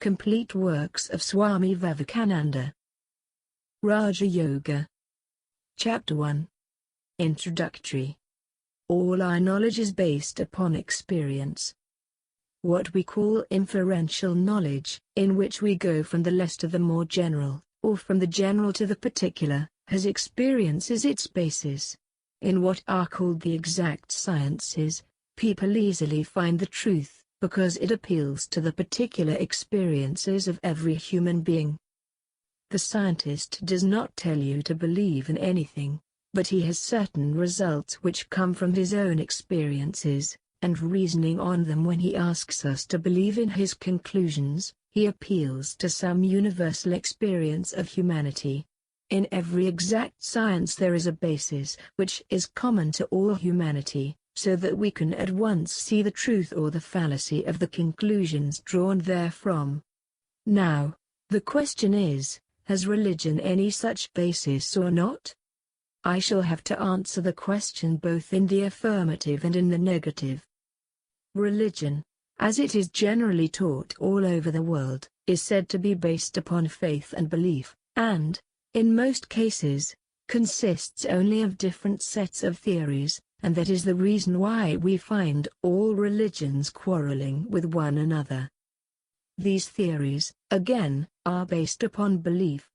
Complete works of Swami Vivekananda. Raja Yoga. Chapter 1. Introductory. All our knowledge is based upon experience. What we call inferential knowledge, in which we go from the less to the more general, or from the general to the particular, has experience as its basis. In what are called the exact sciences, people easily find the truth, because it appeals to the particular experiences of every human being. The scientist does not tell you to believe in anything, but he has certain results which come from his own experiences, and reasoning on them. When he asks us to believe in his conclusions, he appeals to some universal experience of humanity. In every exact science there is a basis which is common to all humanity, so that we can at once see the truth or the fallacy of the conclusions drawn therefrom. Now, the question is, has religion any such basis or not? I shall have to answer the question both in the affirmative and in the negative. Religion, as it is generally taught all over the world, is said to be based upon faith and belief, and, in most cases, consists only of different sets of theories, and that is the reason why we find all religions quarreling with one another. These theories, again, are based upon belief.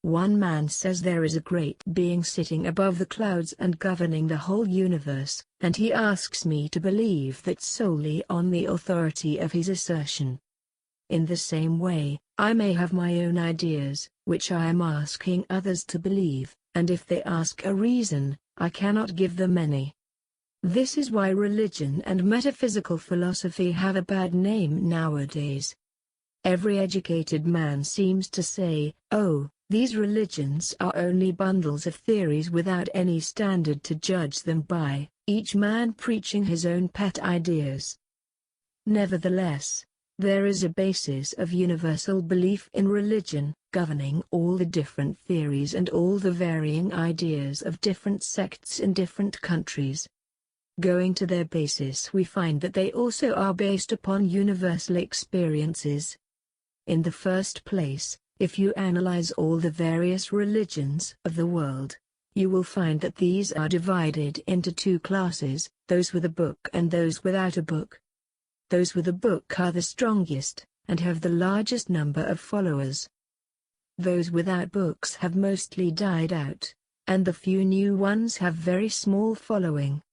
One man says there is a great being sitting above the clouds and governing the whole universe, and he asks me to believe that solely on the authority of his assertion. In the same way, I may have my own ideas, which I am asking others to believe, and if they ask a reason, I cannot give them any. This is why religion and metaphysical philosophy have a bad name nowadays. Every educated man seems to say, "Oh, these religions are only bundles of theories without any standard to judge them by, each man preaching his own pet ideas." Nevertheless, there is a basis of universal belief in religion, governing all the different theories and all the varying ideas of different sects in different countries. Going to their basis, we find that they also are based upon universal experiences. In the first place, if you analyze all the various religions of the world, you will find that these are divided into two classes, those with a book and those without a book. Those with a book are the strongest, and have the largest number of followers. Those without books have mostly died out, and the few new ones have very small following.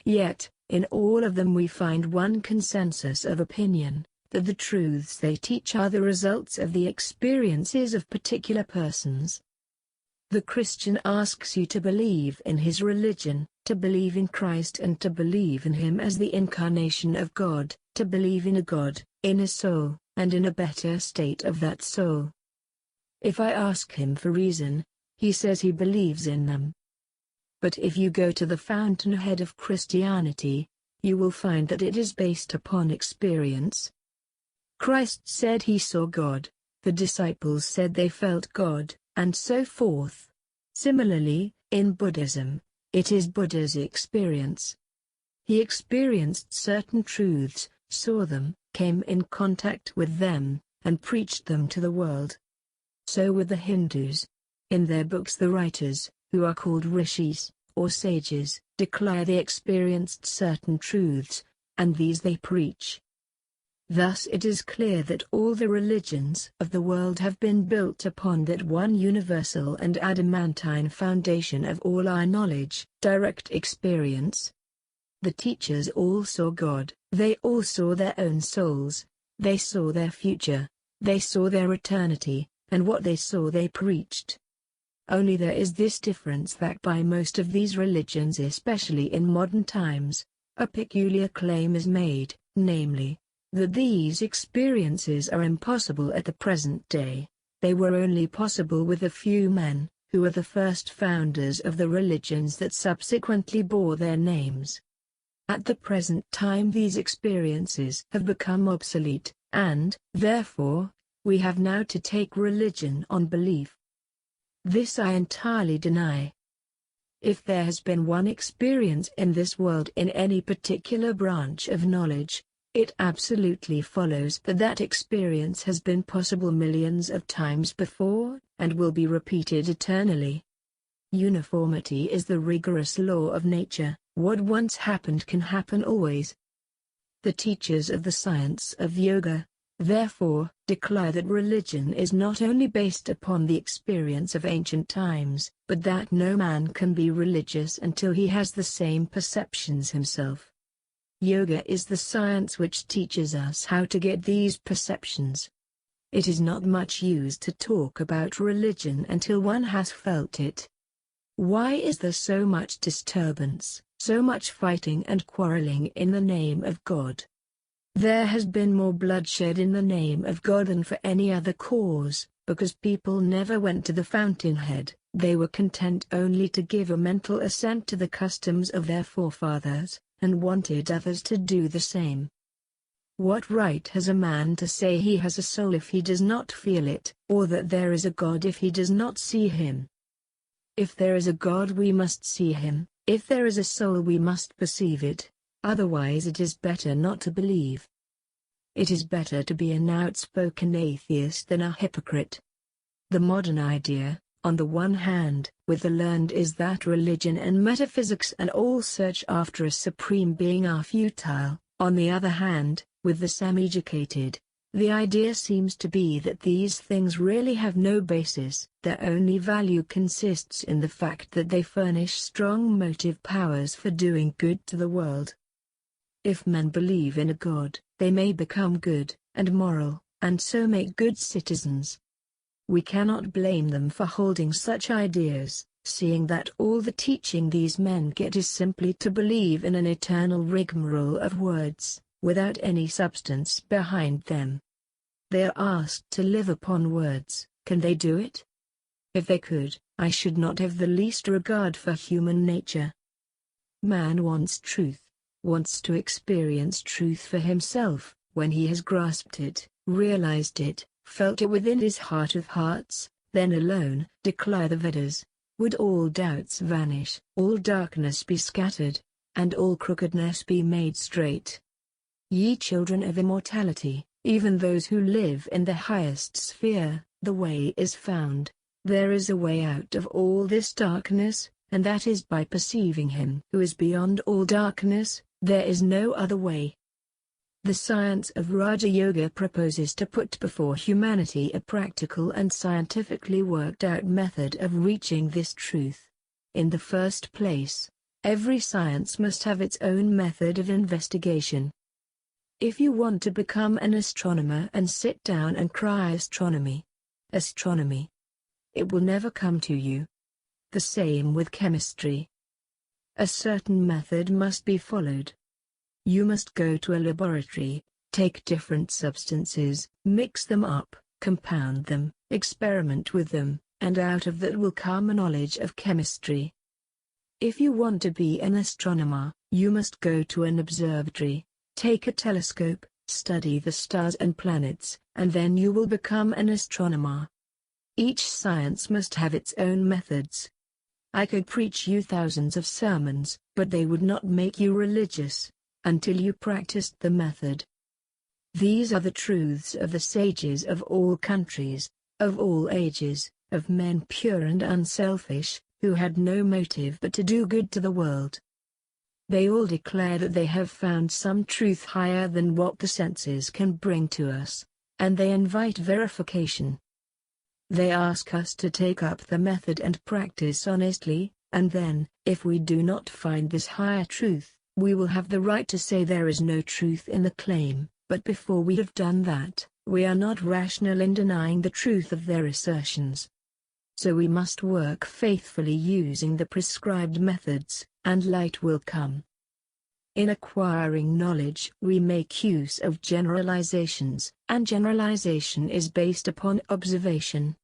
Yet, in all of them we find one consensus of opinion, that the truths they teach are the results of the experiences of particular persons. The Christian asks you to believe in his religion, to believe in Christ and to believe in him as the incarnation of God, to believe in a God, in a soul, and in a better state of that soul. If I ask him for reason, he says he believes in them. But if you go to the fountainhead of Christianity, you will find that it is based upon experience. Christ said he saw God, the disciples said they felt God, and so forth. Similarly, in Buddhism, it is Buddha's experience. He experienced certain truths, saw them, came in contact with them, and preached them to the world. So with the Hindus. In their books the writers, who are called rishis, or sages, declare they experienced certain truths, and these they preach. Thus it is clear that all the religions of the world have been built upon that one universal and adamantine foundation of all our knowledge, direct experience. The teachers all saw God, they all saw their own souls, they saw their future, they saw their eternity, and what they saw they preached. Only there is this difference that by most of these religions, especially in modern times, a peculiar claim is made, namely, that these experiences are impossible at the present day. They were only possible with a few men, who were the first founders of the religions that subsequently bore their names. At the present time these experiences have become obsolete, and, therefore, we have now to take religion on belief. This I entirely deny. If there has been one experience in this world in any particular branch of knowledge, It absolutely follows that that experience has been possible millions of times before, and will be repeated eternally. Uniformity is the rigorous law of nature. What once happened can happen always. The teachers of the science of yoga, therefore, declare that religion is not only based upon the experience of ancient times, but that no man can be religious until he has the same perceptions himself. Yoga is the science which teaches us how to get these perceptions. It is not much use to talk about religion until one has felt it. Why is there so much disturbance, so much fighting and quarreling in the name of God? There has been more bloodshed in the name of God than for any other cause, because people never went to the fountainhead. They were content only to give a mental assent to the customs of their forefathers, and wanted others to do the same. What right has a man to say he has a soul if he does not feel it, or that there is a God if he does not see him? If there is a God we must see him, if there is a soul we must perceive it, otherwise it is better not to believe. It is better to be an outspoken atheist than a hypocrite. The modern idea, on the one hand, with the learned is that religion and metaphysics and all search after a supreme being are futile. On the other hand, with the semi-educated, the idea seems to be that these things really have no basis. Their only value consists in the fact that they furnish strong motive powers for doing good to the world. If men believe in a God, they may become good, and moral, and so make good citizens. We cannot blame them for holding such ideas, seeing that all the teaching these men get is simply to believe in an eternal rigmarole of words, without any substance behind them. They are asked to live upon words. Can they do it? If they could, I should not have the least regard for human nature. Man wants truth, wants to experience truth for himself. When he has grasped it, realized it, felt it within his heart of hearts, then alone, declare the Vedas, would all doubts vanish, all darkness be scattered, and all crookedness be made straight. Ye children of immortality, even those who live in the highest sphere, the way is found. There is a way out of all this darkness, and that is by perceiving him who is beyond all darkness. There is no other way. The science of Raja Yoga proposes to put before humanity a practical and scientifically worked out method of reaching this truth. In the first place, every science must have its own method of investigation. If you want to become an astronomer and sit down and cry astronomy, astronomy, it will never come to you. The same with chemistry. A certain method must be followed. You must go to a laboratory, take different substances, mix them up, compound them, experiment with them, and out of that will come a knowledge of chemistry. If you want to be an astronomer, you must go to an observatory, take a telescope, study the stars and planets, and then you will become an astronomer. Each science must have its own methods. I could preach you thousands of sermons, but they would not make you religious until you practiced the method. These are the truths of the sages of all countries, of all ages, of men pure and unselfish, who had no motive but to do good to the world. They all declare that they have found some truth higher than what the senses can bring to us, and they invite verification. They ask us to take up the method and practice honestly, and then, if we do not find this higher truth, we will have the right to say there is no truth in the claim, but before we have done that, we are not rational in denying the truth of their assertions. So we must work faithfully using the prescribed methods, and light will come. In acquiring knowledge we make use of generalizations, and generalization is based upon observation.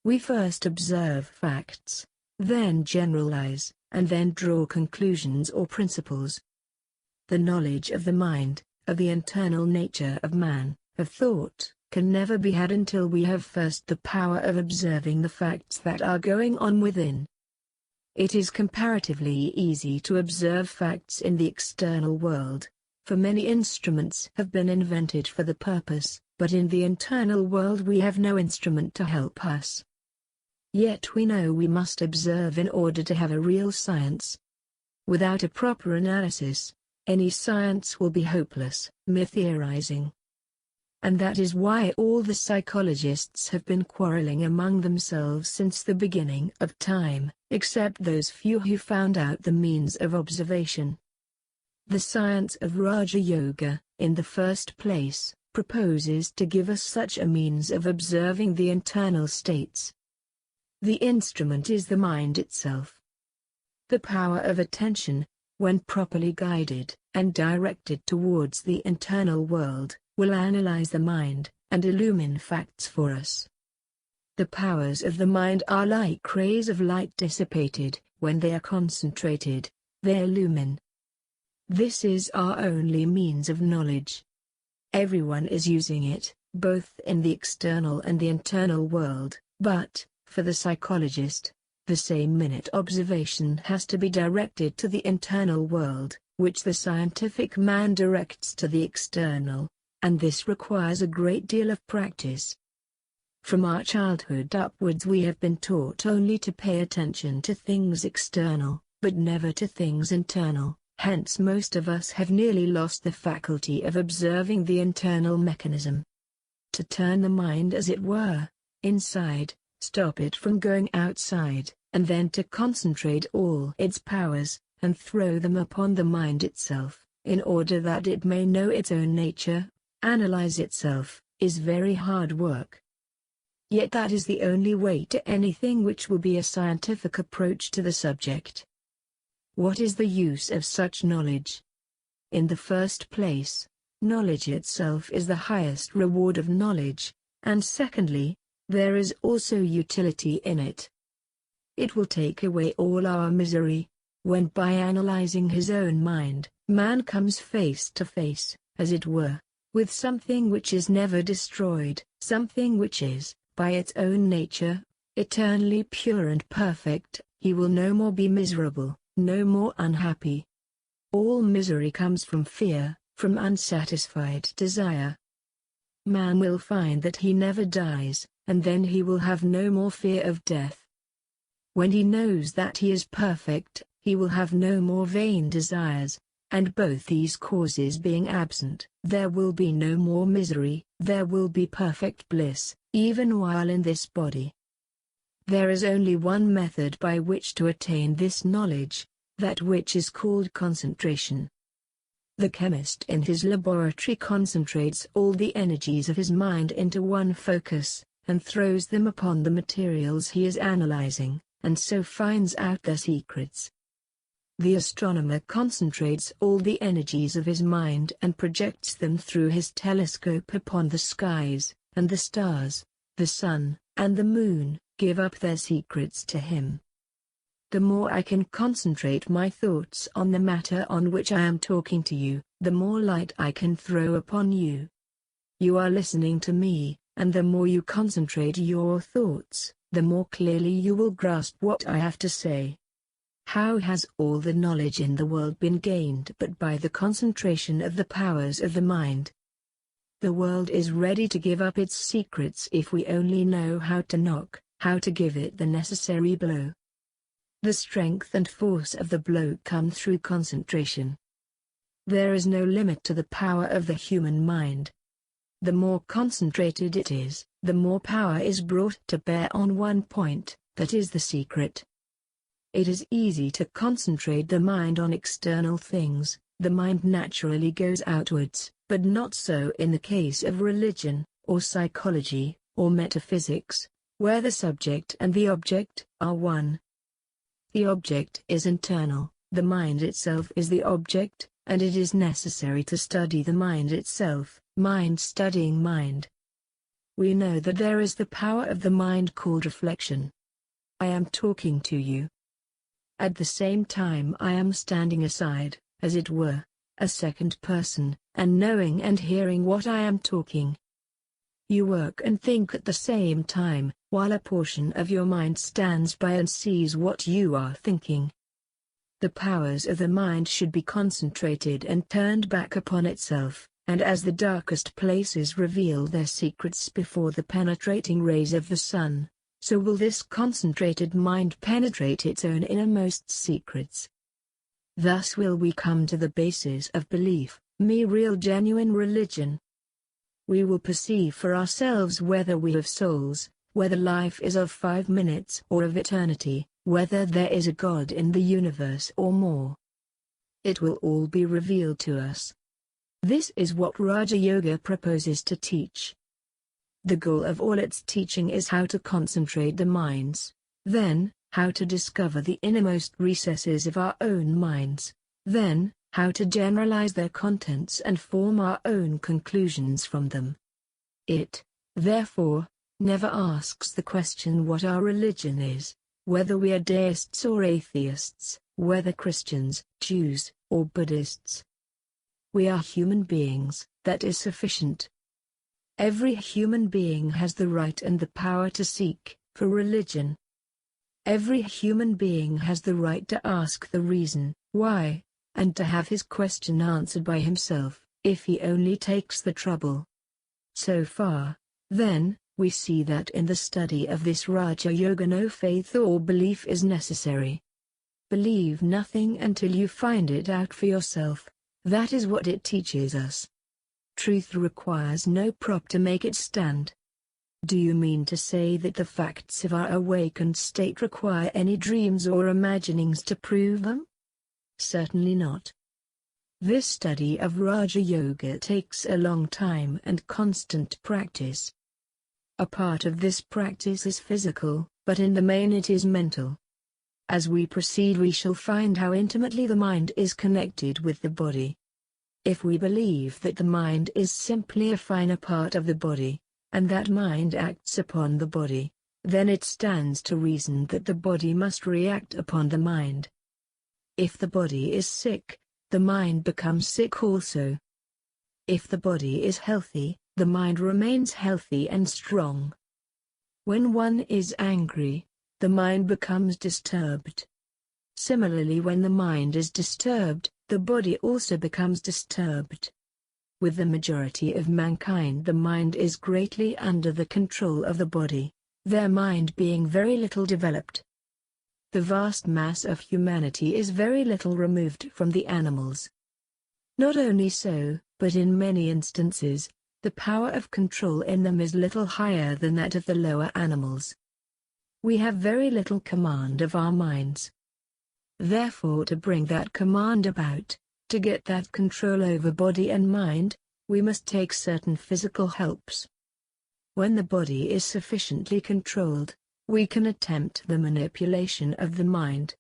We first observe facts, then generalize, and then draw conclusions or principles. The knowledge of the mind, of the internal nature of man, of thought, can never be had until we have first the power of observing the facts that are going on within. It is comparatively easy to observe facts in the external world, for many instruments have been invented for the purpose, but in the internal world we have no instrument to help us. Yet we know we must observe in order to have a real science. Without a proper analysis, any science will be hopeless, mere theorizing. And that is why all the psychologists have been quarreling among themselves since the beginning of time, except those few who found out the means of observation. The science of Raja Yoga, in the first place, proposes to give us such a means of observing the internal states. The instrument is the mind itself. The power of attention, when properly guided and directed towards the internal world, will analyze the mind and illumine facts for us. The powers of the mind are like rays of light dissipated. When they are concentrated, they illumine. This is our only means of knowledge. Everyone is using it, both in the external and the internal world, but, for the psychologist, the same minute observation has to be directed to the internal world, which the scientific man directs to the external, and this requires a great deal of practice. From our childhood upwards we have been taught only to pay attention to things external, but never to things internal, hence most of us have nearly lost the faculty of observing the internal mechanism. To turn the mind as it were, inside, stop it from going outside, and then to concentrate all its powers, and throw them upon the mind itself, in order that it may know its own nature, analyze itself, is very hard work. Yet that is the only way to anything which will be a scientific approach to the subject. What is the use of such knowledge? In the first place, knowledge itself is the highest reward of knowledge, and secondly, there is also utility in it. It will take away all our misery, when by analyzing his own mind, man comes face to face, as it were, with something which is never destroyed, something which is, by its own nature, eternally pure and perfect. He will no more be miserable, no more unhappy. All misery comes from fear, from unsatisfied desire. Man will find that he never dies, and then he will have no more fear of death. When he knows that he is perfect, he will have no more vain desires, and both these causes being absent, there will be no more misery, there will be perfect bliss, even while in this body. There is only one method by which to attain this knowledge, that which is called concentration. The chemist in his laboratory concentrates all the energies of his mind into one focus, and throws them upon the materials he is analyzing, and so finds out their secrets. The astronomer concentrates all the energies of his mind and projects them through his telescope upon the skies, and the stars, the sun, and the moon, give up their secrets to him. The more I can concentrate my thoughts on the matter on which I am talking to you, the more light I can throw upon you. You are listening to me, and the more you concentrate your thoughts, the more clearly you will grasp what I have to say. How has all the knowledge in the world been gained but by the concentration of the powers of the mind? The world is ready to give up its secrets if we only know how to knock, how to give it the necessary blow. The strength and force of the blow come through concentration. There is no limit to the power of the human mind. The more concentrated it is, the more power is brought to bear on one point, that is the secret. It is easy to concentrate the mind on external things, the mind naturally goes outwards, but not so in the case of religion, or psychology, or metaphysics, where the subject and the object are one. The object is internal, the mind itself is the object, and it is necessary to study the mind itself, mind studying mind. We know that there is the power of the mind called reflection. I am talking to you. At the same time I am standing aside, as it were, a second person, and knowing and hearing what I am talking. You work and think at the same time, while a portion of your mind stands by and sees what you are thinking. The powers of the mind should be concentrated and turned back upon itself, and as the darkest places reveal their secrets before the penetrating rays of the sun, so will this concentrated mind penetrate its own innermost secrets. Thus will we come to the basis of belief, real genuine religion. We will perceive for ourselves whether we have souls, whether life is of 5 minutes or of eternity, whether there is a God in the universe or more. It will all be revealed to us. This is what Raja Yoga proposes to teach. The goal of all its teaching is how to concentrate the minds, then, how to discover the innermost recesses of our own minds, then, how to generalize their contents and form our own conclusions from them. It, therefore, never asks the question what our religion is, whether we are deists or atheists, whether Christians, Jews, or Buddhists. We are human beings, that is sufficient. Every human being has the right and the power to seek for religion. Every human being has the right to ask the reason why, and to have his question answered by himself, if he only takes the trouble. So far, then, we see that in the study of this Raja Yoga no faith or belief is necessary. Believe nothing until you find it out for yourself. That is what it teaches us. Truth requires no prop to make it stand. Do you mean to say that the facts of our awakened state require any dreams or imaginings to prove them? Certainly not. This study of Raja Yoga takes a long time and constant practice. A part of this practice is physical, but in the main it is mental. As we proceed we shall find how intimately the mind is connected with the body. If we believe that the mind is simply a finer part of the body, and that mind acts upon the body, then it stands to reason that the body must react upon the mind. If the body is sick, the mind becomes sick also. If the body is healthy, the mind remains healthy and strong. When one is angry, the mind becomes disturbed. Similarly, when the mind is disturbed, the body also becomes disturbed. With the majority of mankind, the mind is greatly under the control of the body, their mind being very little developed. The vast mass of humanity is very little removed from the animals. Not only so, but in many instances, the power of control in them is little higher than that of the lower animals. We have very little command of our minds. Therefore, to bring that command about, to get that control over body and mind, we must take certain physical helps. When the body is sufficiently controlled, we can attempt the manipulation of the mind.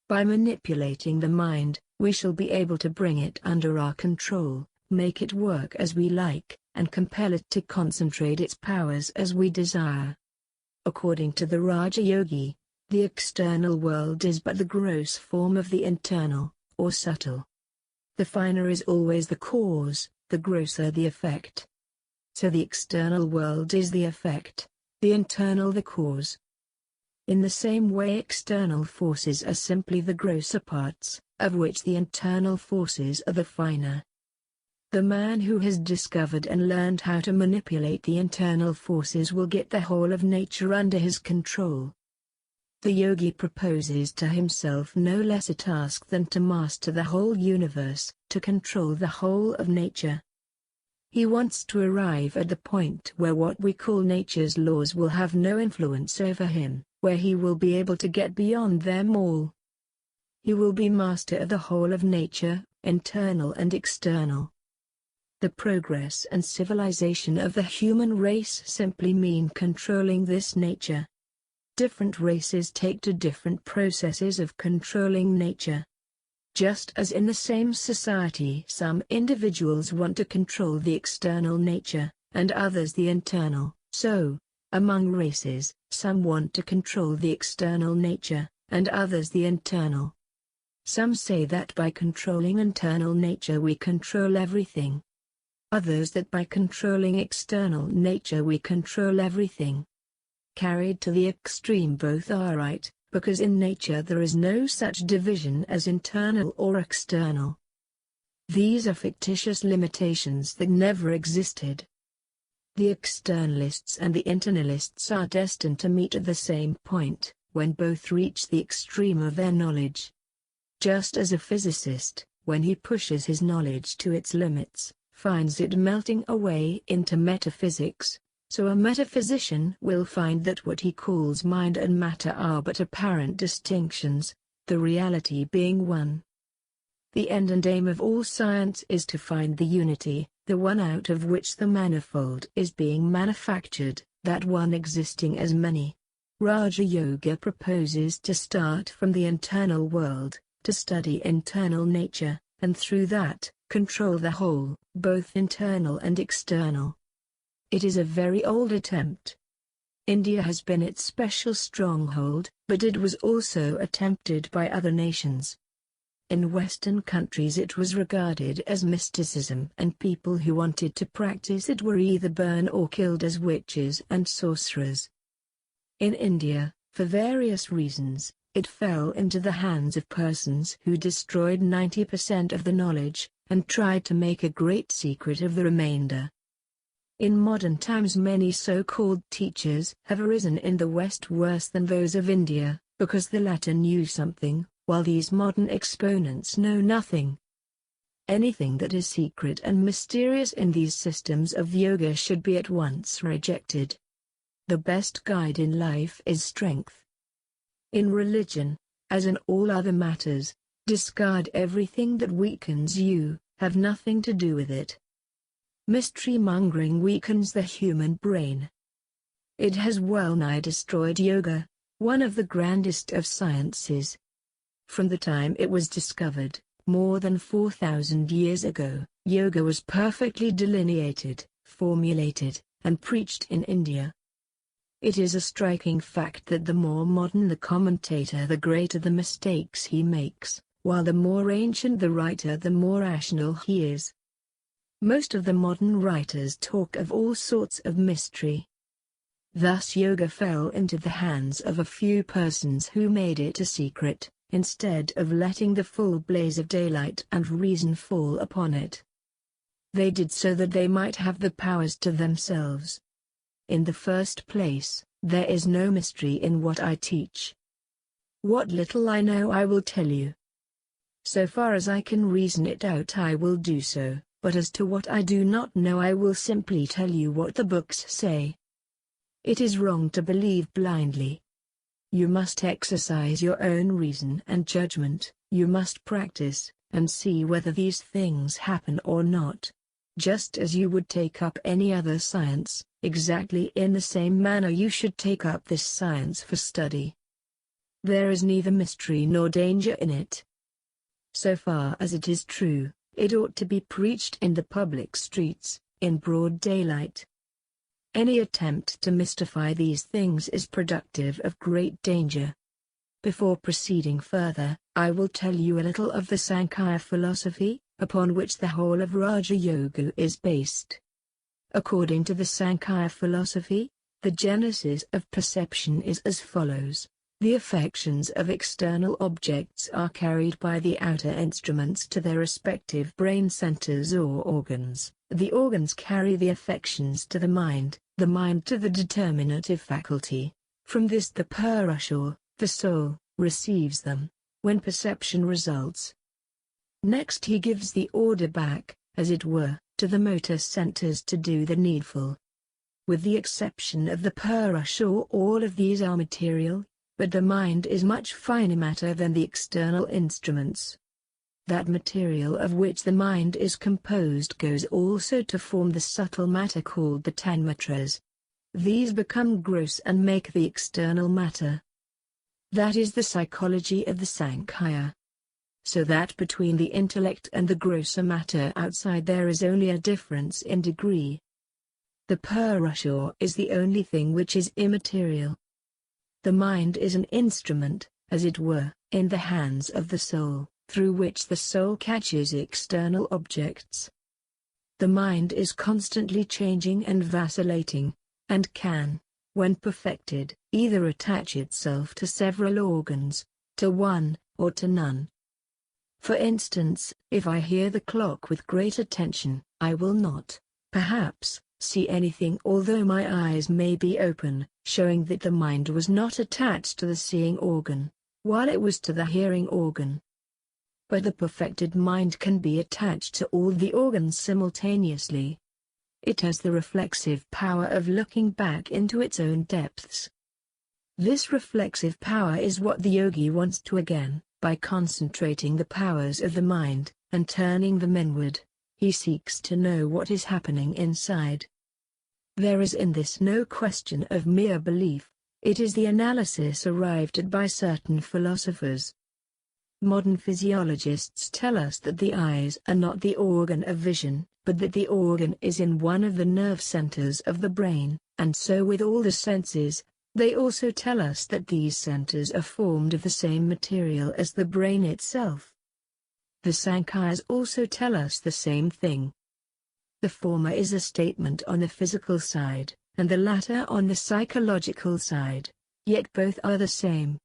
By manipulating the mind, we shall be able to bring it under our control, make it work as we like, and compel it to concentrate its powers as we desire. According to the Raja Yogi, the external world is but the gross form of the internal, or subtle. The finer is always the cause, the grosser the effect. So the external world is the effect, the internal the cause. In the same way, external forces are simply the grosser parts, of which the internal forces are the finer. The man who has discovered and learned how to manipulate the internal forces will get the whole of nature under his control. The yogi proposes to himself no less a task than to master the whole universe, to control the whole of nature. He wants to arrive at the point where what we call nature's laws will have no influence over him, where he will be able to get beyond them all. He will be master of the whole of nature, internal and external. The progress and civilization of the human race simply mean controlling this nature. Different races take to different processes of controlling nature. Just as in the same society some individuals want to control the external nature, and others the internal, so, among races, some want to control the external nature, and others the internal. Some say that by controlling internal nature we control everything. Others that by controlling external nature we control everything. Carried to the extreme, both are right, because in nature there is no such division as internal or external. These are fictitious limitations that never existed. The externalists and the internalists are destined to meet at the same point, when both reach the extreme of their knowledge. Just as a physicist, when he pushes his knowledge to its limits, finds it melting away into metaphysics, so a metaphysician will find that what he calls mind and matter are but apparent distinctions, the reality being one. The end and aim of all science is to find the unity, the one out of which the manifold is being manufactured, that one existing as many. Raja Yoga proposes to start from the internal world, to study internal nature, and through that, control the whole, both internal and external. It is a very old attempt. India has been its special stronghold, but it was also attempted by other nations. In Western countries it was regarded as mysticism, and people who wanted to practice it were either burned or killed as witches and sorcerers. In India, for various reasons, it fell into the hands of persons who destroyed 90% of the knowledge, and tried to make a great secret of the remainder. In modern times many so-called teachers have arisen in the West worse than those of India, because the latter knew something, while these modern exponents know nothing. Anything that is secret and mysterious in these systems of yoga should be at once rejected. The best guide in life is strength. In religion, as in all other matters, discard everything that weakens you, have nothing to do with it. Mystery-mongering weakens the human brain. It has well-nigh destroyed yoga, one of the grandest of sciences. From the time it was discovered, more than 4,000 years ago, yoga was perfectly delineated, formulated, and preached in India. It is a striking fact that the more modern the commentator the greater the mistakes he makes, while the more ancient the writer the more rational he is. Most of the modern writers talk of all sorts of mystery. Thus yoga fell into the hands of a few persons who made it a secret, instead of letting the full blaze of daylight and reason fall upon it. They did so that they might have the powers to themselves. In the first place, there is no mystery in what I teach. What little I know I will tell you. So far as I can reason it out I will do so, but as to what I do not know I will simply tell you what the books say. It is wrong to believe blindly. You must exercise your own reason and judgment, you must practice, and see whether these things happen or not. Just as you would take up any other science, exactly in the same manner you should take up this science for study. There is neither mystery nor danger in it. So far as it is true, it ought to be preached in the public streets, in broad daylight. Any attempt to mystify these things is productive of great danger. Before proceeding further, I will tell you a little of the Sankhya philosophy, upon which the whole of Raja Yoga is based. According to the Sankhya philosophy, the genesis of perception is as follows. The affections of external objects are carried by the outer instruments to their respective brain centers or organs. The organs carry the affections to the mind to the determinative faculty. From this the Purusha, the soul, receives them, when perception results. Next he gives the order back, as it were, to the motor centers to do the needful. With the exception of the Purusha all of these are material, but the mind is much finer matter than the external instruments. That material of which the mind is composed goes also to form the subtle matter called the tanmatras. These become gross and make the external matter. That is the psychology of the Sankhya. So that between the intellect and the grosser matter outside there is only a difference in degree. The Purusha is the only thing which is immaterial. The mind is an instrument, as it were, in the hands of the soul, through which the soul catches external objects. The mind is constantly changing and vacillating, and can, when perfected, either attach itself to several organs, to one, or to none. For instance, if I hear the clock with great attention, I will not, perhaps, see anything although my eyes may be open, showing that the mind was not attached to the seeing organ, while it was to the hearing organ. But the perfected mind can be attached to all the organs simultaneously. It has the reflexive power of looking back into its own depths. This reflexive power is what the yogi wants to again. By concentrating the powers of the mind, and turning them inward, he seeks to know what is happening inside. There is in this no question of mere belief, it is the analysis arrived at by certain philosophers. Modern physiologists tell us that the eyes are not the organ of vision, but that the organ is in one of the nerve centers of the brain, and so with all the senses. They also tell us that these centers are formed of the same material as the brain itself. The Sankhya's also tell us the same thing. The former is a statement on the physical side, and the latter on the psychological side, yet both are the same.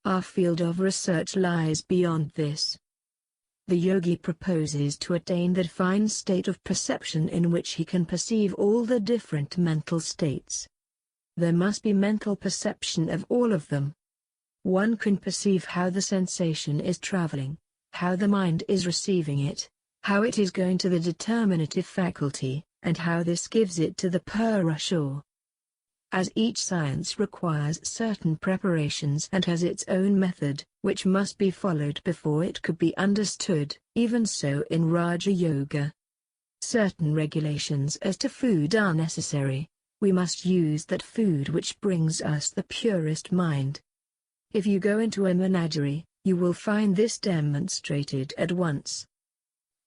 Our field of research lies beyond this. The yogi proposes to attain that fine state of perception in which he can perceive all the different mental states. There must be mental perception of all of them. One can perceive how the sensation is traveling, how the mind is receiving it, how it is going to the determinative faculty, and how this gives it to the Purusha. As each science requires certain preparations and has its own method, which must be followed before it could be understood, even so in Raja Yoga. Certain regulations as to food are necessary. We must use that food which brings us the purest mind. If you go into a menagerie, you will find this demonstrated at once.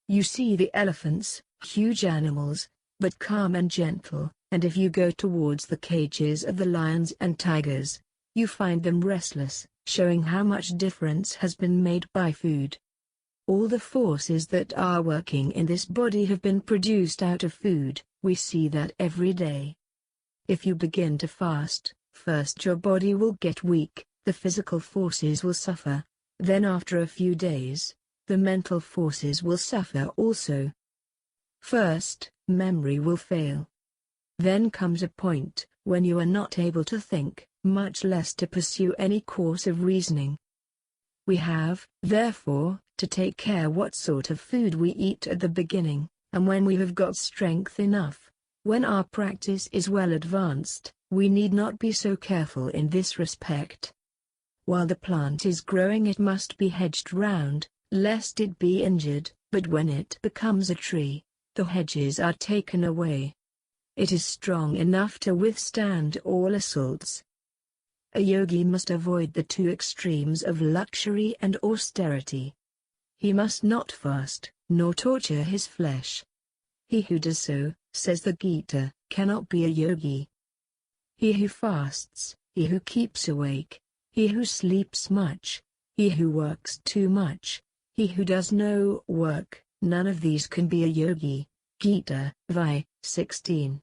You see the elephants, huge animals, but calm and gentle, and if you go towards the cages of the lions and tigers, you find them restless, showing how much difference has been made by food. All the forces that are working in this body have been produced out of food, we see that every day. If you begin to fast, first your body will get weak, the physical forces will suffer, then after a few days, the mental forces will suffer also. First, memory will fail. Then comes a point, when you are not able to think, much less to pursue any course of reasoning. We have, therefore, to take care what sort of food we eat at the beginning, and when we have got strength enough. When our practice is well advanced, we need not be so careful in this respect. While the plant is growing it must be hedged round, lest it be injured, but when it becomes a tree, the hedges are taken away. It is strong enough to withstand all assaults. A yogi must avoid the two extremes of luxury and austerity. He must not fast, nor torture his flesh. He who does so, says the Gita, cannot be a yogi. He who fasts, he who keeps awake, he who sleeps much, he who works too much, he who does no work, none of these can be a yogi. Gita, Vi, 16.